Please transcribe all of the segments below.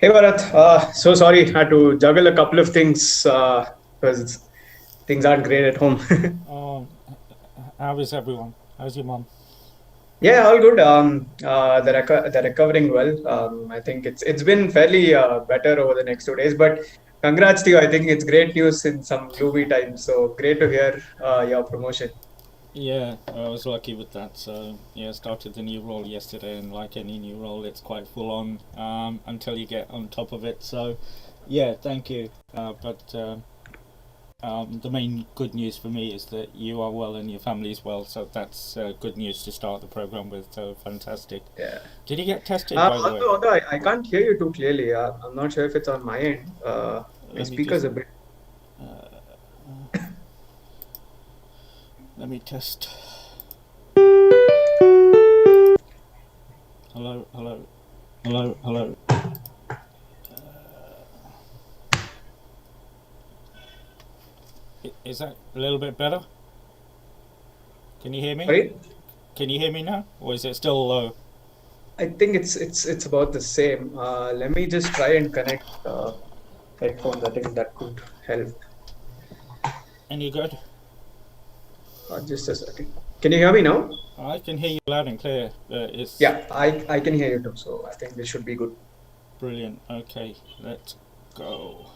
Hey Bharat, so sorry, had to juggle a couple of things because things aren't great at home. Oh, how is everyone? How's your mum? Yeah, all good. They're recovering well. I think it's been fairly better over the next 2 days. But congrats to you. I think it's great news in some gloomy times. So great to hear your promotion. Yeah, I was lucky with that. So yeah, started the new role yesterday, and like any new role, it's quite full on until you get on top of it. So yeah, thank you. But the main good news for me is that you are well and your family is well. So that's good news to start the program with. So fantastic. Yeah. Did you get tested, by the way? Although I can't hear you too clearly. I'm not sure if it's on my end. My Let me just speaker's a bit. let me test. Hello, hello, hello, hello. Is that a little bit better? Can you hear me? Sorry. Can you hear me now, or is it still low? I think it's about the same. Let me just try and connect headphones. I think that could help. Any good? Just a second. Can you hear me now? I can hear you loud and clear. It's Yeah, I can hear you too. So I think this should be good. brilliant. Okay, let's go.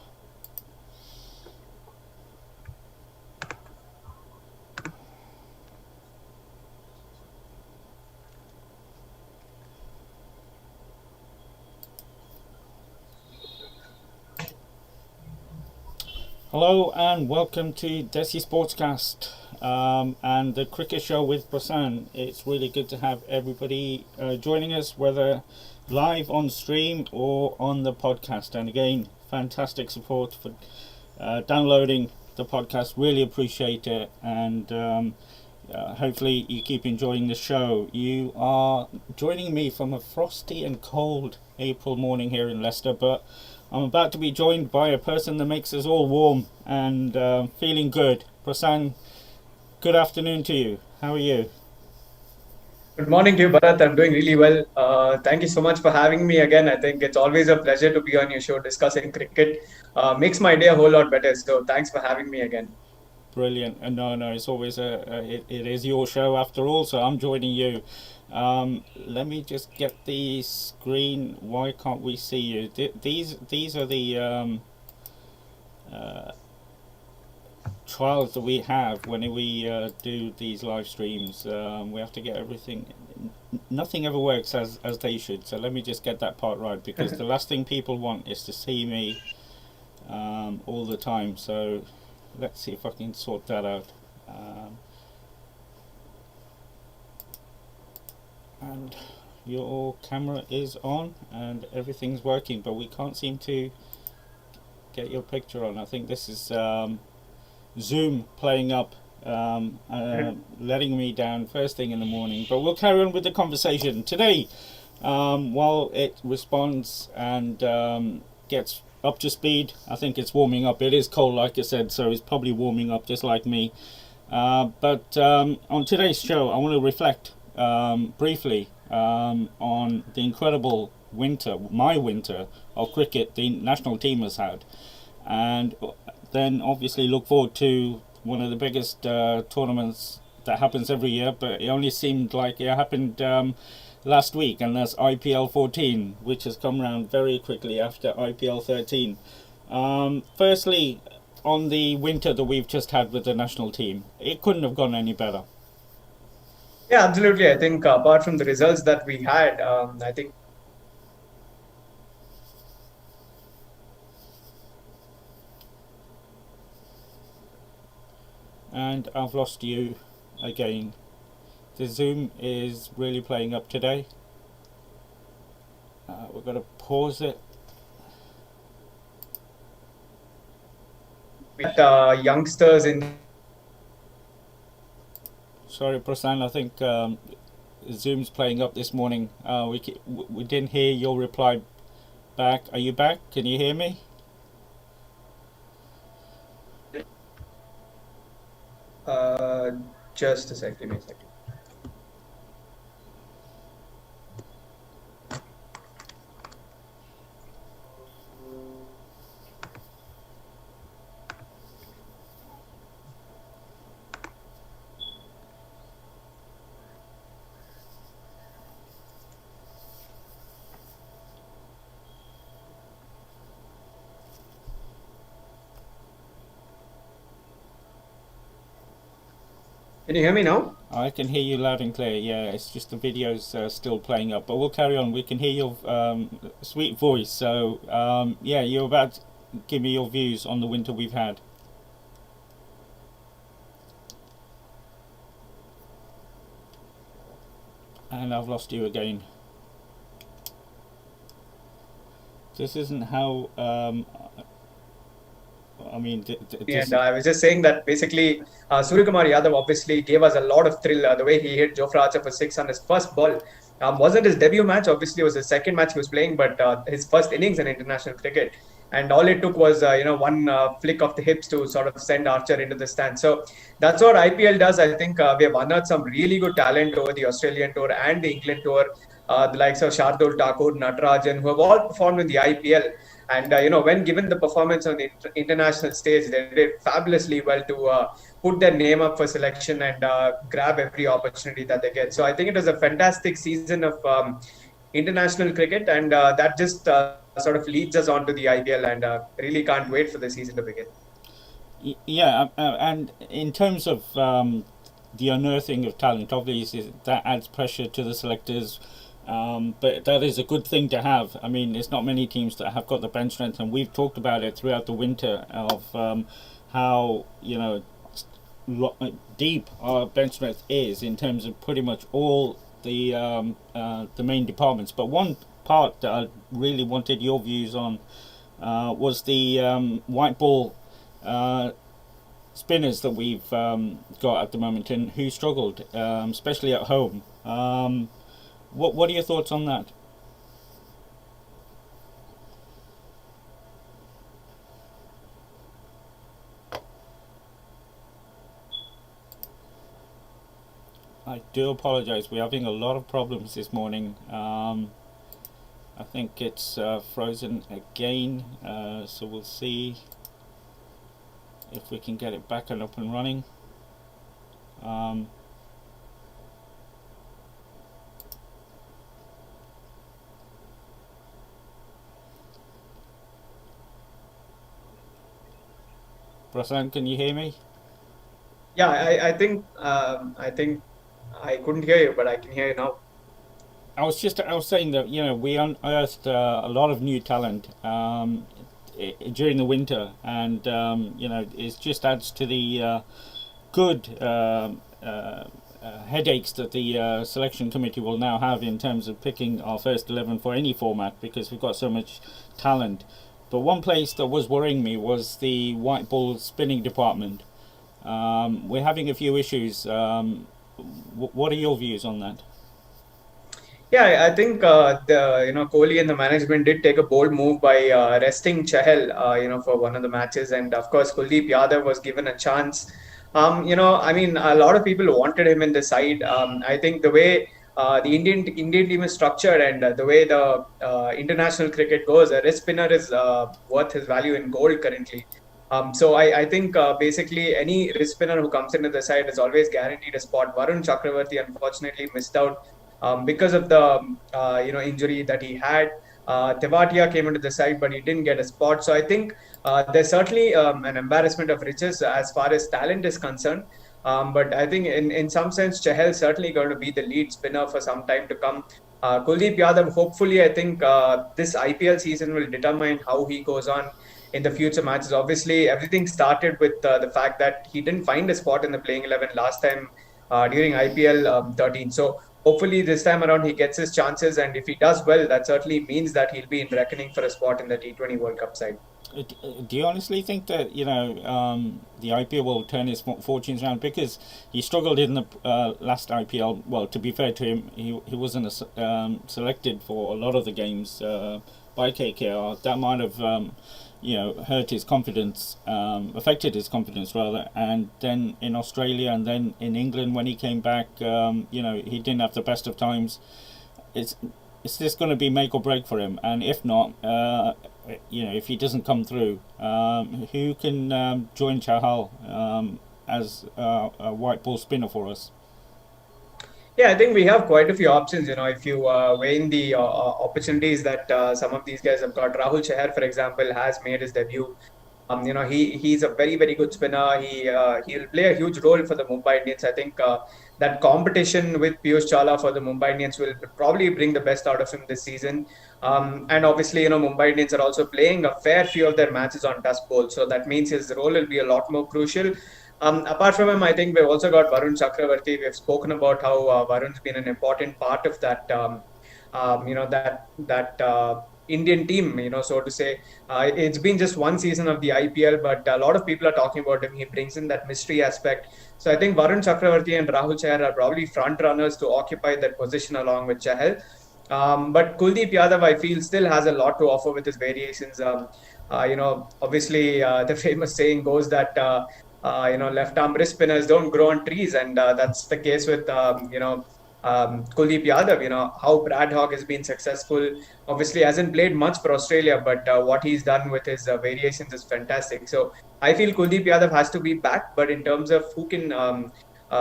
Hello and welcome to Desi Sportscast and the cricket show with Prasen. It's really good to have everybody joining us, whether live on stream or on the podcast. And again, fantastic support for downloading the podcast. Really appreciate it, and hopefully you keep enjoying the show. You are joining me from a frosty and cold April morning here in Leicester, but I'm about to be joined by a person that makes us all warm and feeling good. Prasan, good afternoon to you. How are you? Good morning to you, Bharat. I'm doing really well. Thank you so much for having me again. I think it's always a pleasure to be on your show discussing cricket. Makes my day a whole lot better. So thanks for having me again. Brilliant. And no, it's always it is your show after all, so I'm joining you. Let me just get the screen. Why can't we see you? These are the uh, trials that we have when we do these live streams. We have to get everything. Nothing ever works as they should. So let me just get that part right, because the last thing people want is to see me all the time. So let's see if I can sort that out. Um, and your camera is on and everything's working, but we can't seem to get your picture on. I think this is Zoom playing up, letting me down first thing in the morning. But we'll carry on with the conversation today. While it responds and gets up to speed, I think it's warming up. It is cold, like I said, so it's probably warming up just like me. But on today's show, I want to reflect briefly on the incredible winter, my winter of cricket the national team has had, and then obviously look forward to one of the biggest tournaments that happens every year, but it only seemed like it happened last week, and that's IPL 14, which has come around very quickly after IPL 13. Firstly, on the winter that we've just had with the national team, it couldn't have gone any better. Yeah, absolutely. I think apart from the results that we had, I think And I've lost you again. The Zoom is really playing up today. We're going to pause it. with youngsters in. Sorry, Prasan, I think Zoom's playing up this morning. We didn't hear your reply back. Are you back? Can you hear me? Uh, just a second. Give me a second. Can you hear me now? I can hear you loud and clear. Yeah, it's just the video's still playing up, but we'll carry on. We can hear your sweet voice. So yeah, you're about to give me your views on the winter we've had, and I've lost you again. This isn't how. I mean, this. And I was just saying that basically Suryakumar Yadav obviously gave us a lot of thrill. The way he hit Jofra Archer for six on his first ball wasn't his debut match. Obviously, it was his second match he was playing, but his first innings in international cricket. And all it took was one flick of the hips to sort of send Archer into the stand. So that's what IPL does. I think we have unearthed some really good talent over the Australian tour and the England tour. The likes of Shardul Thakur, Natarajan, who have all performed in the IPL. And when given the performance on the international stage, they did fabulously well to put their name up for selection and grab every opportunity that they get. So I think it was a fantastic season of international cricket, and that just sort of leads us on to the IPL, and really can't wait for the season to begin. Yeah, and in terms of the unearthing of talent, obviously that adds pressure to the selectors. But that is a good thing to have. I mean, there's not many teams that have got the bench strength, and we've talked about it throughout the winter of how deep our bench strength is in terms of pretty much all the main departments. But one part that I really wanted your views on was the white ball spinners that we've got at the moment and who struggled, especially at home. What are your thoughts on that? I do apologise. We're having a lot of problems this morning. I think it's frozen again, so we'll see if we can get it back and up and running. Um, Prasen, can you hear me? Yeah, I think I couldn't hear you, but I can hear you now. I was saying that we unearthed a lot of new talent during the winter, and it just adds to the good headaches that the selection committee will now have in terms of picking our first 11 for any format because we've got so much talent. But one place that was worrying me was the white ball spinning department. We're having a few issues. What are your views on that? Yeah, I think the Kohli and the management did take a bold move by resting Chahal, for one of the matches, and of course Kuldeep Yadav was given a chance. I mean, a lot of people wanted him in the side. I think the way the Indian team is structured and the way the international cricket goes, a wrist spinner is worth his value in gold currently. So I think basically any wrist spinner who comes into the side is always guaranteed a spot. Varun Chakravarti unfortunately missed out because of the injury that he had. Tewatia came into the side, but he didn't get a spot. So I think there's certainly an embarrassment of riches as far as talent is concerned. But I think in some sense, Chahal certainly going to be the lead spinner for some time to come. Kuldeep Yadav, hopefully, I think this IPL season will determine how he goes on in the future matches. Obviously, everything started with the fact that he didn't find a spot in the playing 11 last time during IPL 13. So hopefully this time around he gets his chances, and if he does well, that certainly means that he'll be in reckoning for a spot in the T20 World Cup side. Do you honestly think that the IPL will turn his fortunes around? Because he struggled in the last IPL. Well, to be fair to him, he wasn't selected for a lot of the games by KKR. That might have hurt his confidence, affected his confidence rather. And then in Australia and then in England when he came back, he didn't have the best of times. It's is this going to be make or break for him? And if not, if he doesn't come through, who can join Chahal as a white ball spinner for us? Yeah, I think we have quite a few options. If you weigh in the opportunities that some of these guys have got, Rahul Chahar, for example, has made his debut. He's a very good spinner. He'll play a huge role for the Mumbai Indians. I think that competition with Piyush Chawla for the Mumbai Indians will probably bring the best out of him this season. And obviously, Mumbai Indians are also playing a fair few of their matches on dust bowl, so that means his role will be a lot more crucial. Apart from him, I think we've also got Varun Chakravarti. We've spoken about how Varun's been an important part of that. That Indian team, so to say. It's been just one season of the IPL, but a lot of people are talking about him. He brings in that mystery aspect. So I think Varun Chakravarti and Rahul Chahar are probably front runners to occupy that position along with Chahal. But Kuldeep Yadav, I feel, still has a lot to offer with his variations. Obviously, the famous saying goes that left arm wrist spinners don't grow on trees, and that's the case with Kuldeep Yadav. How Brad Hogg has been successful. Obviously, hasn't played much for Australia, but what he's done with his variations is fantastic. So I feel Kuldeep Yadav has to be back, but in terms of who can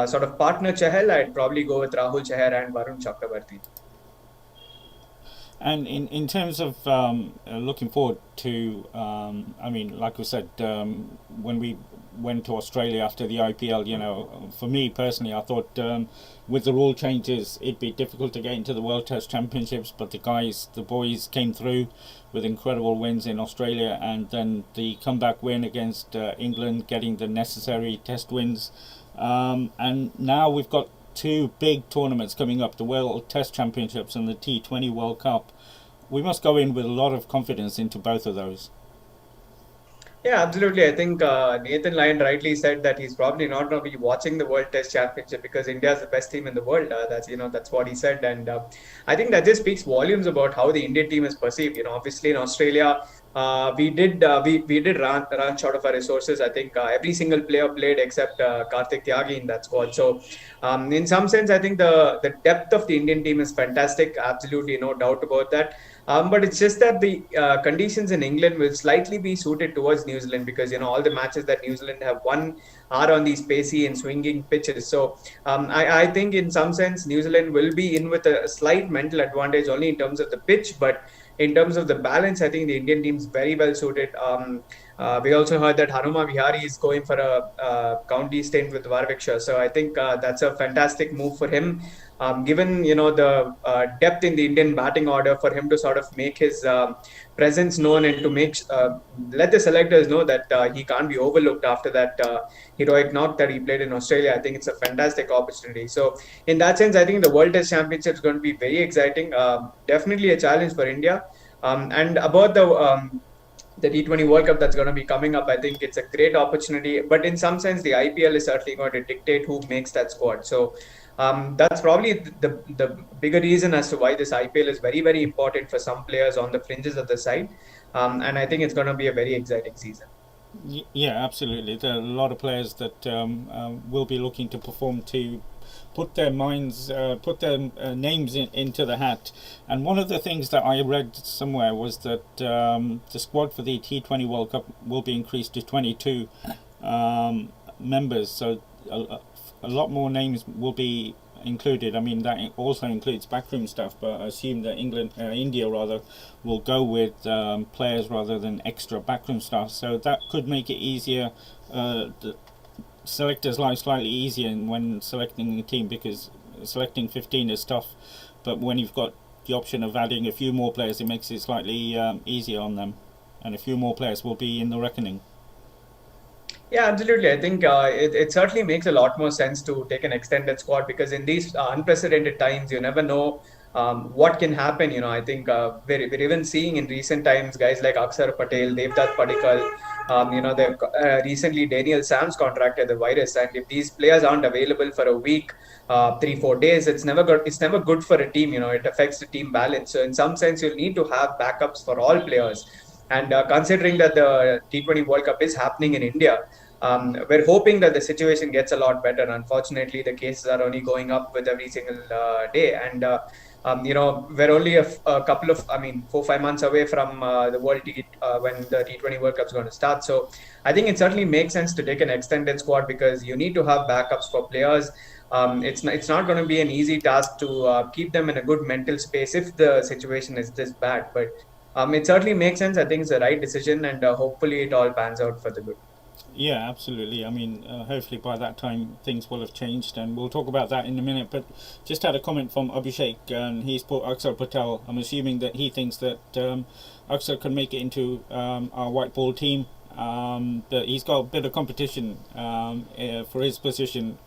sort of partner Chahal, I'd probably go with Rahul Chahar and Varun Chakravarti. And in terms of looking forward to, I mean, like we said, when we went to Australia after the IPL, for me personally, I thought with the rule changes, it'd be difficult to get into the World Test Championships, but the boys came through with incredible wins in Australia, and then the comeback win against England, getting the necessary Test wins. And now we've got two big tournaments coming up, the World Test Championships and the T20 World Cup. We must go in with a lot of confidence into both of those. Yeah, absolutely. I think Nathan Lyon rightly said that he's probably not going to be watching the World Test Championship because India is the best team in the world. That's what he said, and I think that just speaks volumes about how the Indian team is perceived. Obviously in Australia, we did run short of our resources. I think every single player played except Karthik Tyagi in that squad. So in some sense, I think the depth of the Indian team is fantastic. Absolutely, no doubt about that. But it's just that the conditions in England will slightly be suited towards New Zealand because all the matches that New Zealand have won are on these pacey and swinging pitches. So I think in some sense New Zealand will be in with a slight mental advantage only in terms of the pitch, but in terms of the balance, I think the Indian team is very well suited. We also heard that Hanuma Vihari is going for a county stint with Warwickshire, so I think that's a fantastic move for him. Given the depth in the Indian batting order, for him to sort of make his presence known and to let the selectors know that he can't be overlooked after that heroic knock that he played in Australia, I think it's a fantastic opportunity. So in that sense, I think the World Test Championship is going to be very exciting. Definitely a challenge for India. And about the T20 World Cup that's going to be coming up, I think it's a great opportunity. But in some sense, the IPL is certainly going to dictate who makes that squad. So that's probably the bigger reason as to why this IPL is very important for some players on the fringes of the side. And I think it's going to be a very exciting season. Yeah, absolutely. There are a lot of players that will be looking to perform to put their names into the hat. And one of the things that I read somewhere was that the squad for the T20 World Cup will be increased to 22 members. So a lot more names will be included. I mean, that also includes backroom stuff, but I assume that India rather, will go with players rather than extra backroom staff. So that could make it easier. The selectors' life slightly easier when selecting a team because selecting 15 is tough, but when you've got the option of adding a few more players, it makes it slightly easier on them, and a few more players will be in the reckoning. Yeah, absolutely. I think it certainly makes a lot more sense to take an extended squad because in these unprecedented times, you never know what can happen. I think we're even seeing in recent times guys like Akshar Patel, Devdutt Padikkal, they've recently Daniel Sams contracted the virus, and if these players aren't available for a week, 3 4 days, it's never good. It's never good for a team. It affects the team balance. So in some sense, you'll need to have backups for all players. And considering that the T20 World Cup is happening in India, we're hoping that the situation gets a lot better. Unfortunately, the cases are only going up with every single day, and we're only a couple of, 4 5 months away from the when the T20 World Cup is going to start. So I think it certainly makes sense to take an extended squad because you need to have backups for players. It's not going to be an easy task to keep them in a good mental space if the situation is this bad, but It certainly makes sense. I think it's the right decision, and hopefully it all pans out for the good. Yeah, absolutely. I mean, hopefully by that time things will have changed, and we'll talk about that in a minute. But just had a comment from Abhishek, and he's put Axar Patel. I'm assuming that he thinks that Axar can make it into our white ball team. That he's got a bit of competition for his position.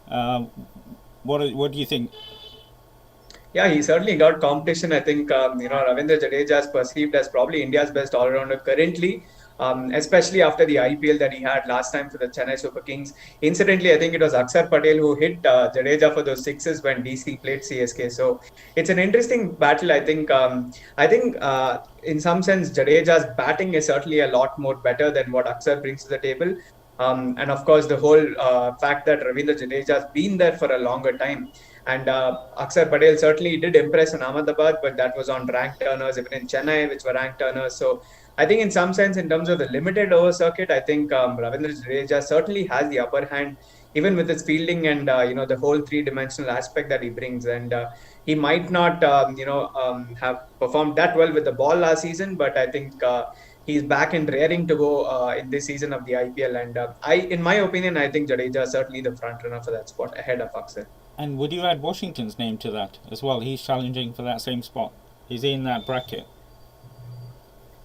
Um, what do you think? Yeah, he certainly got competition. I think Ravindra Jadeja is perceived as probably India's best all-rounder currently, especially after the IPL that he had last time for the Chennai Super Kings. Incidentally, I think it was Akshar Patel who hit Jadeja for those sixes when DC played CSK. So it's an interesting battle. I think in some sense Jadeja's batting is certainly a lot more better than what Akshar brings to the table. And of course, the whole fact that Ravindra Jadeja has been there for a longer time, and Akshar Patel certainly did impress in Ahmedabad, but that was on ranked turners, even in Chennai, which were ranked turners. So I think, in some sense, in terms of the limited over circuit, I think Ravindra Jadeja certainly has the upper hand, even with his fielding and the whole three-dimensional aspect that he brings. And he might not have performed that well with the ball last season, but I think. He's back and raring to go in this season of the IPL, and in my opinion, I think Jadeja is certainly the front runner for that spot ahead of Akshar. And would you add Washington's name to that as well? He's challenging for that same spot. He's in that bracket.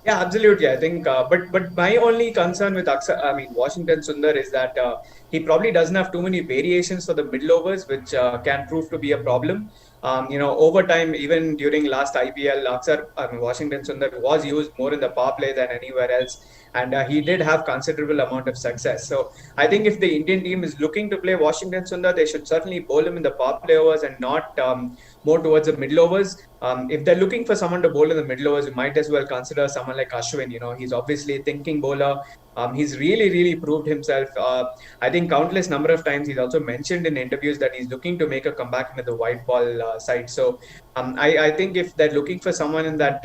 Yeah, absolutely. I think, but my only concern with Washington Sundar is that he probably doesn't have too many variations for the middle overs, which can prove to be a problem. Over time, even during last IPL, Washington Sundar was used more in the power play than anywhere else, and he did have considerable amount of success. So I think if the Indian team is looking to play Washington Sundar, they should certainly bowl him in the power play overs and not more towards the middle overs. If they're looking for someone to bowl in the middle overs, you might as well consider someone like Ashwin. He's obviously a thinking bowler. He's really, really proved himself. I think countless number of times he's also mentioned in interviews that he's looking to make a comeback into the white ball side. So I think if they're looking for someone in that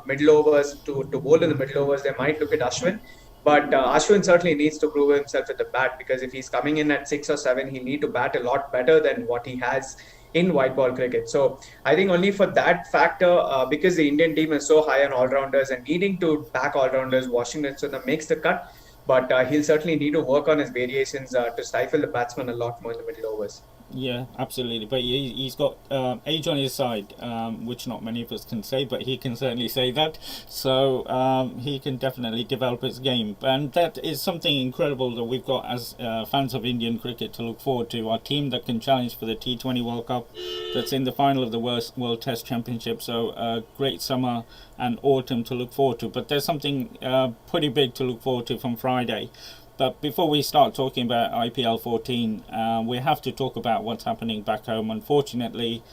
middle overs to bowl in the middle overs, they might look at Ashwin. But Ashwin certainly needs to prove himself at the bat, because if he's coming in at 6 or 7, he'll need to bat a lot better than what he has in white ball cricket. So I think only for that factor, because the Indian team is so high on all rounders and needing to back all rounders, Washington Sundar makes the cut. But he'll certainly need to work on his variations to stifle the batsman a lot more in the middle overs. Yeah, absolutely. But he's got age on his side, which not many of us can say, but he can certainly say that. So he can definitely develop his game. And that is something incredible that we've got as fans of Indian cricket to look forward to. Our team that can challenge for the T20 World Cup, that's in the final of the World Test Championship. So great summer and autumn to look forward to. But there's something pretty big to look forward to from Friday. But before we start talking about IPL 14, we have to talk about what's happening back home. Unfortunately,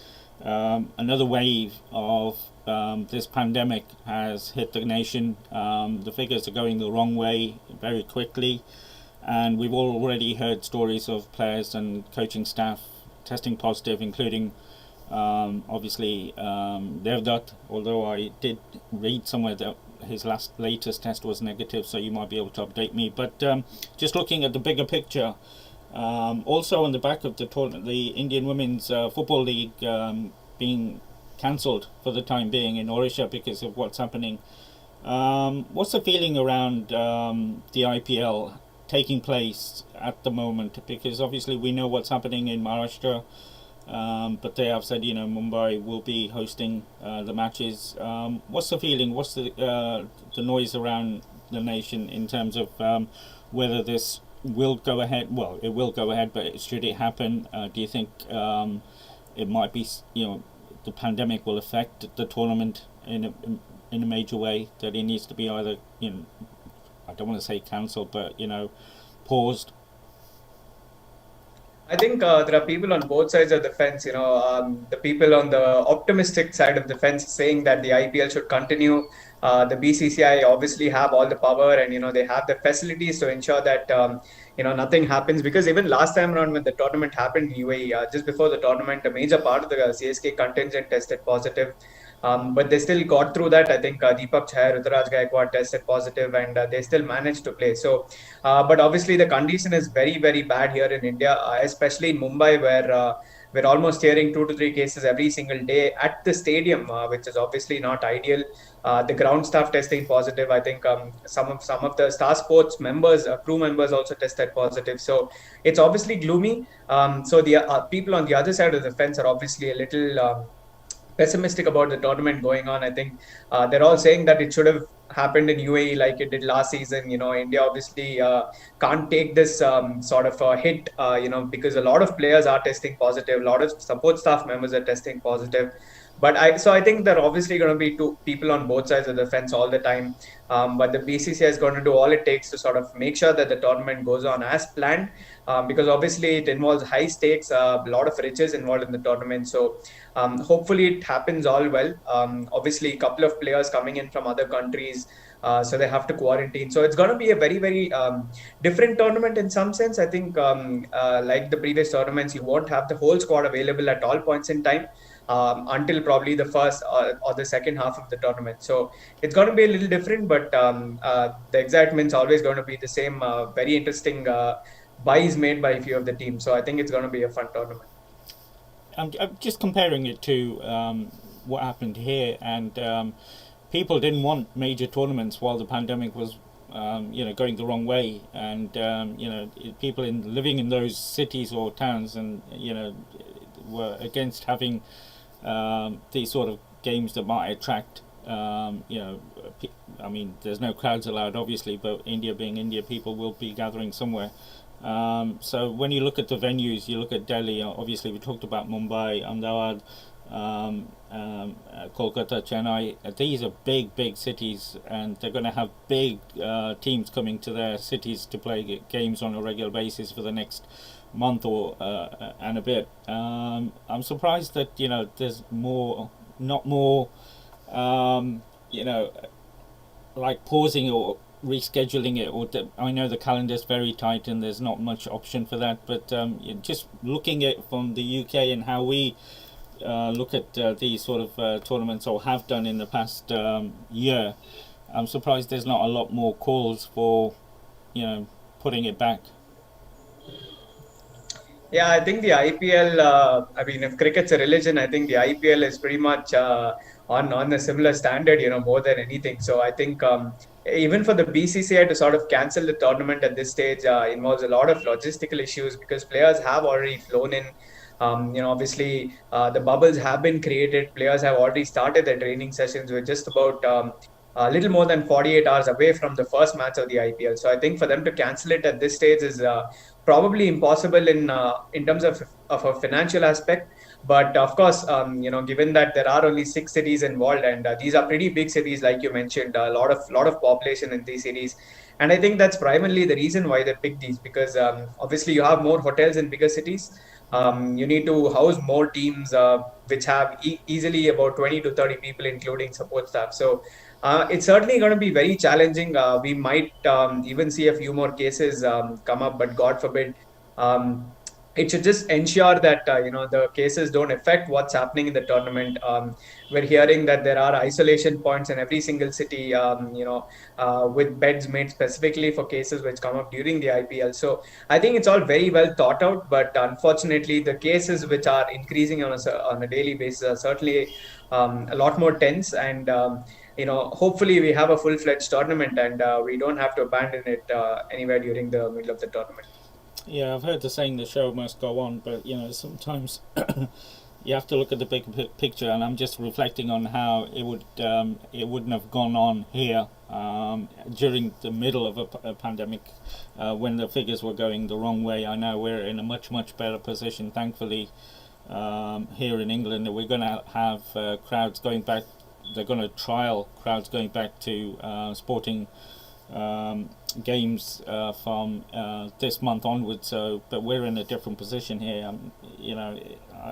another wave of this pandemic has hit the nation. The figures are going the wrong way very quickly, and we've already heard stories of players and coaching staff testing positive, including obviously Devdutt, although I did read somewhere that his latest test was negative, so you might be able to update me. But just looking at the bigger picture, also on the back of the tournament, the Indian Women's Football League being cancelled for the time being in Orissa because of what's happening. What's the feeling around the IPL taking place at the moment? Because obviously we know what's happening in Maharashtra. But they have said, Mumbai will be hosting the matches. What's the feeling? What's the noise around the nation in terms of whether this will go ahead? Well, it will go ahead, but should it happen, do you think it might be, the pandemic will affect the tournament in a major way, that it needs to be either, I don't want to say cancelled, but paused? I think there are people on both sides of the fence. The people on the optimistic side of the fence saying that the IPL should continue. The BCCI obviously have all the power, and they have the facilities to ensure that nothing happens. Because even last time around when the tournament happened in UAE, just before the tournament, a major part of the CSK contingent tested positive. But they still got through that. I think Deepak Chahar, Ruturaj Gaikwad tested positive, and they still managed to play. So, but obviously the condition is very, very bad here in India, especially in Mumbai, where we're almost hearing 2 to 3 cases every single day at the stadium, which is obviously not ideal. The ground staff testing positive. I think some of the Star Sports members, crew members, also tested positive. So it's obviously gloomy. So the people on the other side of the fence are obviously a little pessimistic about the tournament going on. I think they're all saying that it should have happened in UAE like it did last season. India obviously can't take this sort of hit, because a lot of players are testing positive, a lot of support staff members are testing positive. So I think there are obviously going to be two people on both sides of the fence all the time. But the BCCI is going to do all it takes to sort of make sure that the tournament goes on as planned, because obviously it involves high stakes, a lot of riches involved in the tournament. So hopefully it happens all well. Obviously, a couple of players coming in from other countries, so they have to quarantine. So it's going to be a very, very different tournament in some sense. I think, like the previous tournaments, you won't have the whole squad available at all points in time, until probably the first or the second half of the tournament. So it's going to be a little different, but the excitement's always going to be the same. Very interesting buys made by a few of the teams. So I think it's going to be a fun tournament. I'm just comparing it to what happened here, and people didn't want major tournaments while the pandemic was, going the wrong way, and people living in those cities or towns, and were against having these sort of games that might attract. I mean, there's no crowds allowed, obviously, but India being India, people will be gathering somewhere. So when you look at the venues, you look at Delhi. Obviously, we talked about Mumbai, Ahmedabad, Kolkata, Chennai. These are big, big cities, and they're going to have big teams coming to their cities to play games on a regular basis for the next month or and a bit. I'm surprised that there's not more, um, you know, like pausing or rescheduling it. I know the calendar's very tight and there's not much option for that. But just looking at from the UK and how we look at these sort of tournaments, or have done in the past year, I'm surprised there's not a lot more calls for putting it back. Yeah, I think the IPL. I mean, if cricket's a religion, I think the IPL is pretty much on a similar standard. More than anything. So I think even for the BCCI to sort of cancel the tournament at this stage involves a lot of logistical issues, because players have already flown in. Obviously, the bubbles have been created. Players have already started their training sessions. We're just about a little more than 48 hours away from the first match of the IPL. So I think for them to cancel it at this stage is probably impossible in terms of a financial aspect. But of course, given that there are only 6 cities involved, and these are pretty big cities, like you mentioned, a lot of population in these cities, and I think that's primarily the reason why they picked these, because obviously you have more hotels in bigger cities. You need to house more teams, which have easily about 20 to 30 people, including support staff. So it's certainly going to be very challenging. We might even see a few more cases come up, but God forbid. It should just ensure that the cases don't affect what's happening in the tournament. We're hearing that there are isolation points in every single city, with beds made specifically for cases which come up during the IPL. So I think it's all very well thought out, but unfortunately, the cases which are increasing on a daily basis are certainly a lot more tense. And hopefully we have a full-fledged tournament, and we don't have to abandon it anywhere during the middle of the tournament. Yeah, I've heard the saying the show must go on, but sometimes you have to look at the big picture, and I'm just reflecting on how it wouldn't have gone on here during the middle of a pandemic, when the figures were going the wrong way. I know we're in a much better position, thankfully, here in England, that we're going to have crowds going back. They're going to trial crowds going back to sporting games from this month onwards. So, but we're in a different position here.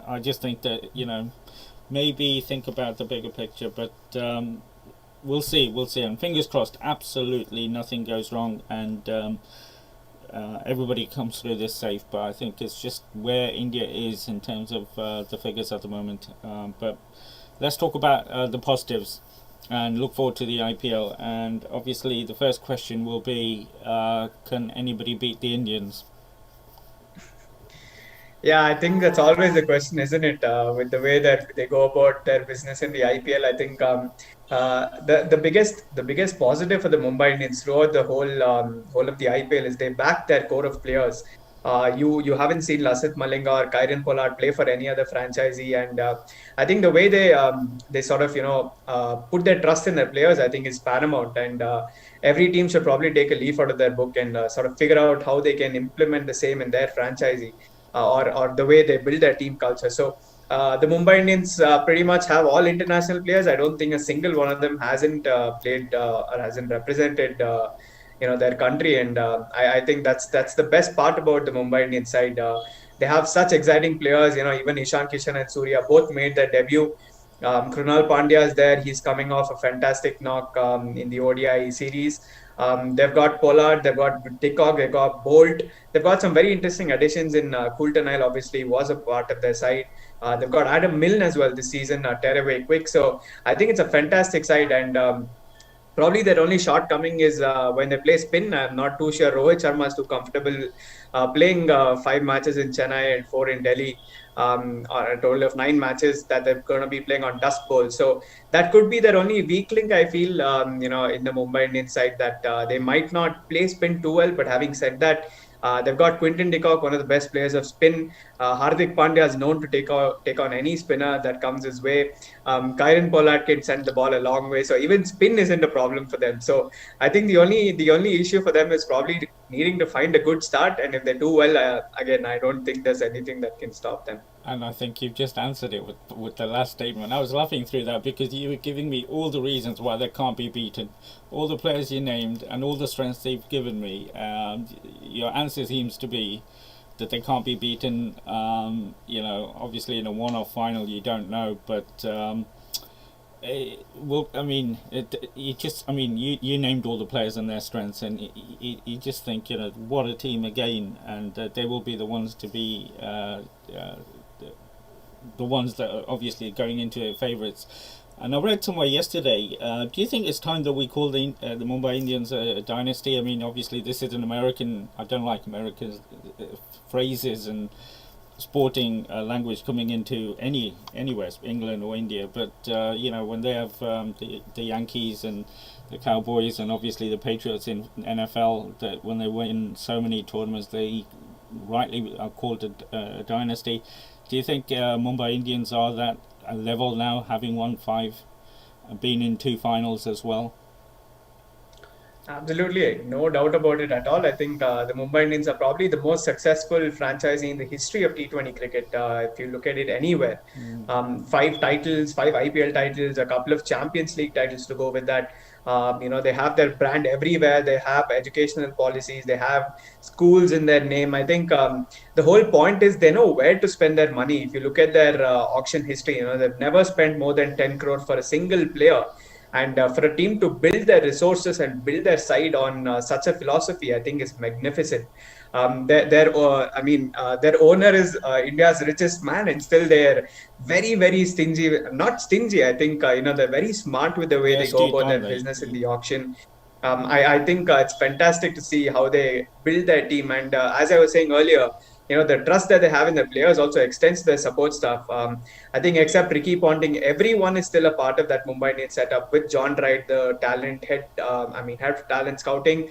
I just think that maybe think about the bigger picture, but we'll see. And fingers crossed. Absolutely nothing goes wrong, and everybody comes through this safe. But I think it's just where India is in terms of the figures at the moment. But let's talk about the positives and look forward to the IPL. And obviously, the first question will be: can anybody beat the Indians? Yeah, I think that's always the question, isn't it? With the way that they go about their business in the IPL, I think the biggest positive for the Mumbai Indians throughout the whole of the IPL is they back their core of players. You haven't seen Lasith Malinga or Kyron Pollard play for any other franchisee, and I think the way they sort of put their trust in their players, I think is paramount, and every team should probably take a leaf out of their book and sort of figure out how they can implement the same in their franchisee, or the way they build their team culture. So the Mumbai Indians pretty much have all international players. I don't think a single one of them hasn't played or hasn't represented their country, and I think that's the best part about the Mumbai Indians side. They have such exciting players. Even Ishan Kishan and Surya both made their debut. Krunal Pandya is there. He's coming off a fantastic knock in the ODI series. They've got Pollard, they've got Dickok, they've got Bolt. They've got some very interesting additions in Coulter Nile, obviously, was a part of their side. They've got Adam Milne as well this season, tearaway quick. So I think it's a fantastic side. And probably their only shortcoming is when they play spin. I'm not too sure Rohit Sharma is too comfortable playing 5 matches in Chennai and 4 in Delhi, or a total of 9 matches that they're going to be playing on dust bowl. So that could be their only weak link, I feel, in the Mumbai Indians side, that they might not play spin too well. But having said that, they've got Quinton de Kock, one of the best players of spin. Hardik Pandya is known to take on any spinner that comes his way. Kyron Pollard can send the ball a long way, so even spin isn't a problem for them. So I think the only issue for them is probably needing to find a good start, and if they do well, again, I don't think there's anything that can stop them. And I think you've just answered it with the last statement. I was laughing through that because you were giving me all the reasons why they can't be beaten, all the players you named, and all the strengths they've given me. Your answer seems to be that they can't be beaten. Obviously in a one-off final you don't know, but well, I mean, you named all the players and their strengths, and you just think, what a team again, and they will be the ones to be the ones that are obviously going into favourites. And I read somewhere yesterday. Do you think it's time that we call the Mumbai Indians a dynasty? I mean, obviously this is an American. I don't like American phrases and sporting language coming into anywhere, England or India. But when they have the Yankees and the Cowboys and obviously the Patriots in NFL, that when they win so many tournaments, they rightly are called a dynasty. Do you think Mumbai Indians are that level now, having won 5, been in 2 finals as well? Absolutely, no doubt about it at all. I think the Mumbai Indians are probably the most successful franchise in the history of T20 cricket. If you look at it anywhere, Mm. 5 titles, 5 IPL titles, a couple of Champions League titles to go with that. They have their brand everywhere. They have educational policies. They have schools in their name. I think the whole point is they know where to spend their money. If you look at their auction history, they've never spent more than 10 crore for a single player. And for a team to build their resources and build their side on such a philosophy, I think is magnificent. Their owner is India's richest man, and still they're very, very stingy. Not stingy, I think. They're very smart with the way They're they go astute, about aren't their they? business in the auction. I think it's fantastic to see how they build their team. And as I was saying earlier, the trust that they have in their players also extends to their support staff. I think except Ricky Ponting, everyone is still a part of that Mumbai Indians setup with John Wright, the talent head. Head of talent scouting.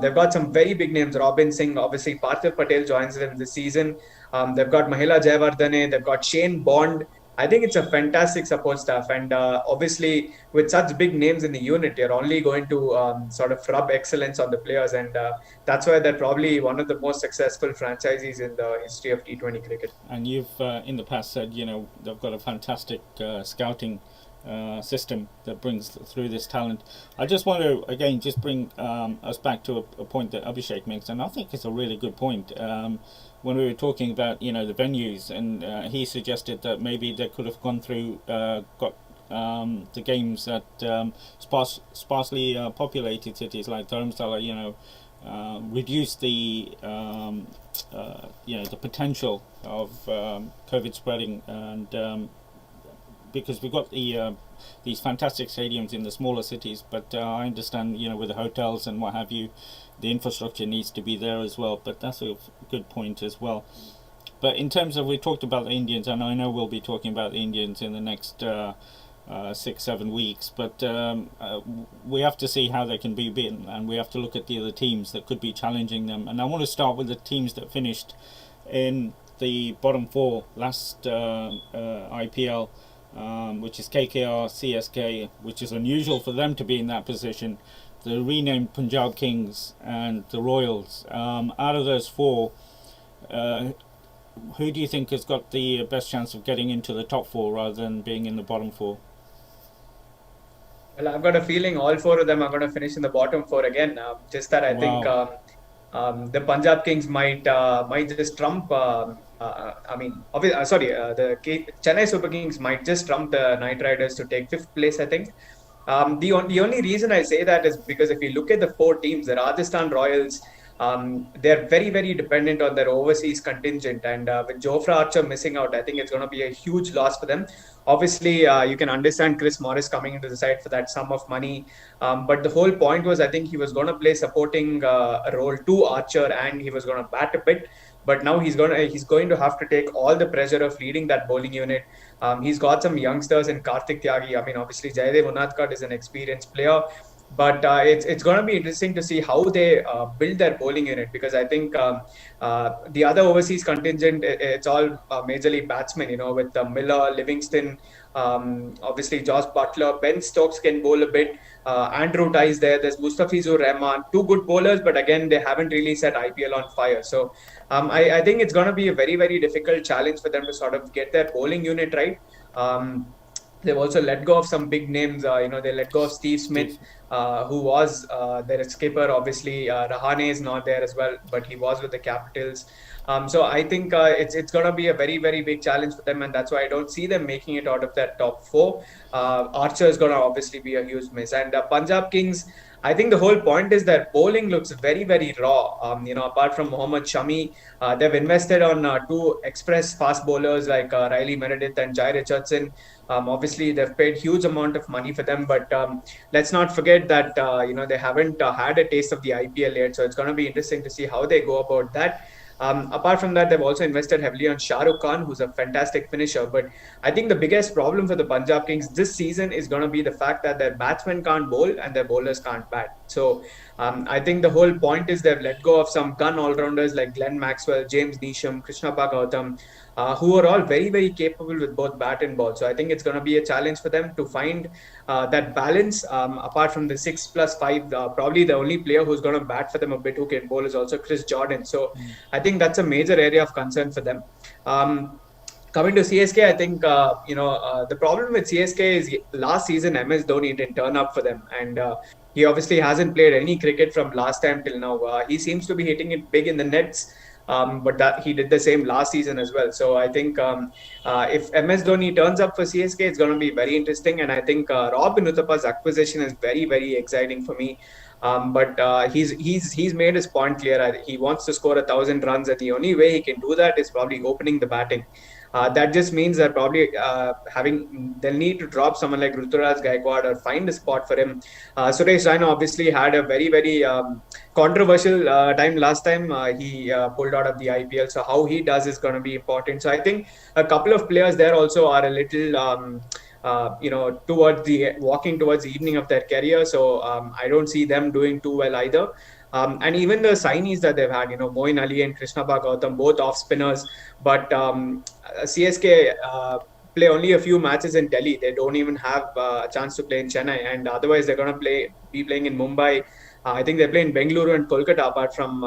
They've got some very big names. Robin Singh, obviously, Parthiv Patel joins them this season. They've got Mahela Jayawardene. They've got Shane Bond. I think it's a fantastic support staff, and obviously, with such big names in the unit, you're only going to sort of rub excellence on the players, and that's why they're probably one of the most successful franchises in the history of T20 cricket. And you've in the past said they've got a fantastic scouting system that brings through this talent. I just want to again just bring us back to a point that Abhishek makes, and I think it's a really good point. When we were talking about the venues, and he suggested that maybe they could have gone through got the games at sparsely populated cities like Dharamsala, reduce the potential of COVID spreading, and because we've got these fantastic stadiums in the smaller cities, but I understand with the hotels and what have you, the infrastructure needs to be there as well. But that's a good point as well. But in terms of, we talked about the Indians, and I know we'll be talking about the Indians in the next 6 7 weeks. But we have to see how they can be beaten, and we have to look at the other teams that could be challenging them. And I want to start with the teams that finished in the bottom four last IPL, which is KKR, CSK, which is unusual for them to be in that position. The renamed Punjab Kings and the Royals. Out of those four, uh, who do you think has got the best chance of getting into the top four rather than being in the bottom four? Well, I've got a feeling all four of them are going to finish in the bottom four again. Just that I think Wow. the Punjab Kings might just trump. Sorry, Chennai Super Kings might just trump the Knight Riders to take fifth place. I think. The only reason I say that is because if you look at the four teams, the Rajasthan Royals, they're very, very dependent on their overseas contingent. And with Jofra Archer missing out, I think it's going to be a huge loss for them. Obviously, you can understand Chris Morris coming into the side for that sum of money. But the whole point was, I think he was going to play supporting role to Archer, and he was going to bat a bit. But now he's going to have to take all the pressure of leading that bowling unit. He's got some youngsters in Karthik Tyagi. I mean, obviously Jayadev Unadkat is an experienced player, but it's going to be interesting to see how they build their bowling unit, because I think the other overseas contingent, it's all majorly batsmen. With Miller, Livingston, obviously Josh Butler, Ben Stokes can bowl a bit. Andrew Ty is there. There's Mustafizur Rahman, two good bowlers, but again they haven't really set IPL on fire. So I think it's going to be a very, very difficult challenge for them to sort of get their bowling unit right. Um, they've also let go of some big names. They let go of Steve Smith, Steve. who was their skipper. Obviously, Rahane is not there as well, but he was with the Capitals. So I think it's going to be a very, very big challenge for them, and that's why I don't see them making it out of that top four. Archer is going to obviously be a huge miss, and Punjab Kings. I think the whole point is that bowling looks very, very raw. Apart from Mohammad Shami, they've invested on two express fast bowlers like Riley Meredith and Jai Richardson. Obviously, they've paid huge amount of money for them, but let's not forget that they haven't had a taste of the IPL yet. So it's going to be interesting to see how they go about that. Apart from that, they've also invested heavily on Shah Rukh Khan, who's a fantastic finisher. But I think the biggest problem for the Punjab Kings this season is going to be the fact that their batsmen can't bowl and their bowlers can't bat. So I think the whole point is they've let go of some gun all-rounders like Glenn Maxwell, James Neesham, Krishnappa Gautam, who are all very, very capable with both bat and ball. So I think it's going to be a challenge for them to find that balance. Apart from the 6+5, probably the only player who's going to bat for them a bit who can bowl is also Chris Jordan. So Mm. I think that's a major area of concern for them. Coming to CSK, I think the problem with CSK is last season MS Dhoni didn't turn up for them, and he obviously hasn't played any cricket from last time till now. He seems to be hitting it big in the nets, but that he did the same last season as well. So I think if MS Dhoni turns up for CSK, it's going to be very interesting, and I think Robin Uthappa's acquisition is very, very exciting for me. But he's made his point clear. He wants to score 1,000 runs, and the only way he can do that is probably opening the batting. That just means that probably they'll need to drop someone like Ruturaj Gaikwad or find a spot for him. Suresh Raina obviously had a very, very controversial time last time. He pulled out of the IPL, so how he does is going to be important. So I think a couple of players there also are a little. Towards the walking towards the evening of their career. So I don't see them doing too well either. And even the signees that they've had, Moin Ali and Krishnappa Gautam, both off spinners, but CSK play only a few matches in Delhi. They don't even have a chance to play in Chennai, and otherwise they're going to be playing in Mumbai. I think they play in Bengaluru and Kolkata apart from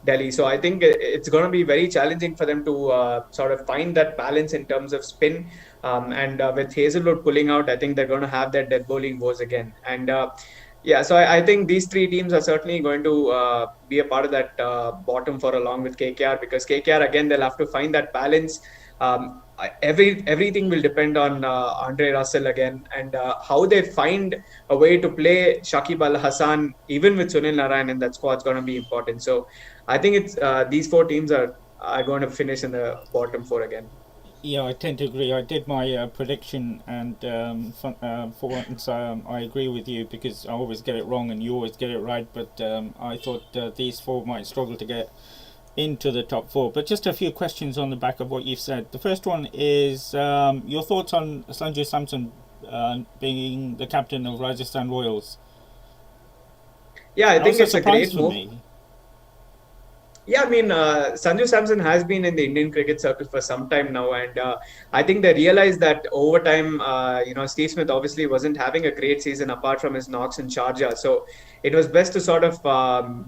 Delhi. So I think it's going to be very challenging for them to sort of find that balance in terms of spin. And with Hazelwood pulling out, I think they're going to have their dead bowling woes again. And yeah, so I think these three teams are certainly going to be a part of that bottom four along with KKR, because KKR again they'll have to find that balance. Everything will depend on Andre Russell again, and how they find a way to play Shakib Al Hassan even with Sunil Narayan in that squad is going to be important. So I think it's these four teams are going to finish in the bottom four again. Yeah, I tend to agree. I did my prediction, and for once, I agree with you because I always get it wrong and you always get it right. But I thought these four might struggle to get into the top four. But just a few questions on the back of what you've said. The first one is your thoughts on Sanju Samson being the captain of Rajasthan Royals. Yeah, I That think was a it's a surprise great for move. me. Yeah, I mean, Sanju Samson has been in the Indian cricket circle for some time now, and I think they realized that over time, Steve Smith obviously wasn't having a great season apart from his knocks in Sharjah. So it was best to sort of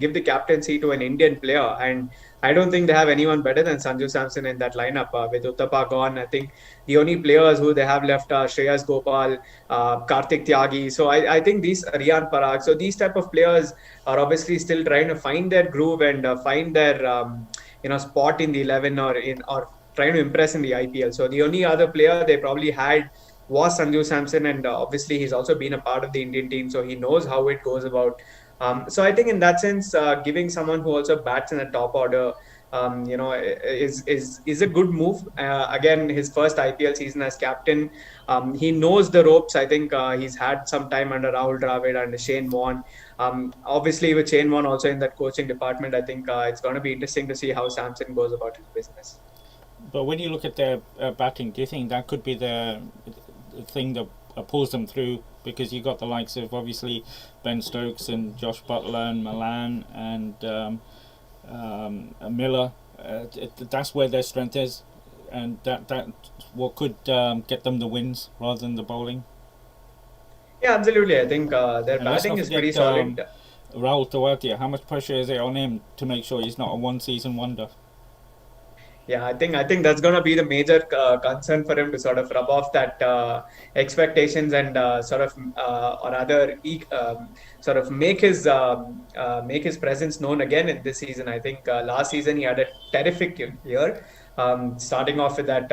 give the captaincy to an Indian player, and I don't think they have anyone better than Sanju Samson in that lineup. With Uttapa gone, I think the only players who they have left are Shreyas Gopal, Karthik Tyagi. So I think these Riyan Parag. So these type of players are obviously still trying to find their groove and find their spot in the 11 or trying to impress in the IPL. So the only other player they probably had was Sanju Samson, and obviously he's also been a part of the Indian team, so he knows how it goes about. So I think in that sense, giving someone who also bats in the top order, is a good move. Again, his first IPL season as captain, he knows the ropes. I think he's had some time under Rahul Dravid and Shane Warne. Obviously, with Shane Warne also in that coaching department, I think it's going to be interesting to see how Samson goes about his business. But when you look at their batting, do you think that could be the thing that pulls them through? Because you got the likes of obviously Ben Stokes and Josh Butler and Milan and Miller. That's where their strength is, and that what could get them the wins rather than the bowling. Yeah, absolutely. I think their And let's batting not is pretty forget solid. Rahul Tewatia. How much pressure is there on him to make sure he's not a one-season wonder? Yeah, I think that's going to be the major concern for him to sort of rub off that expectations and sort of or rather sort of make his presence known again in this season. I think last season he had a terrific year, starting off with that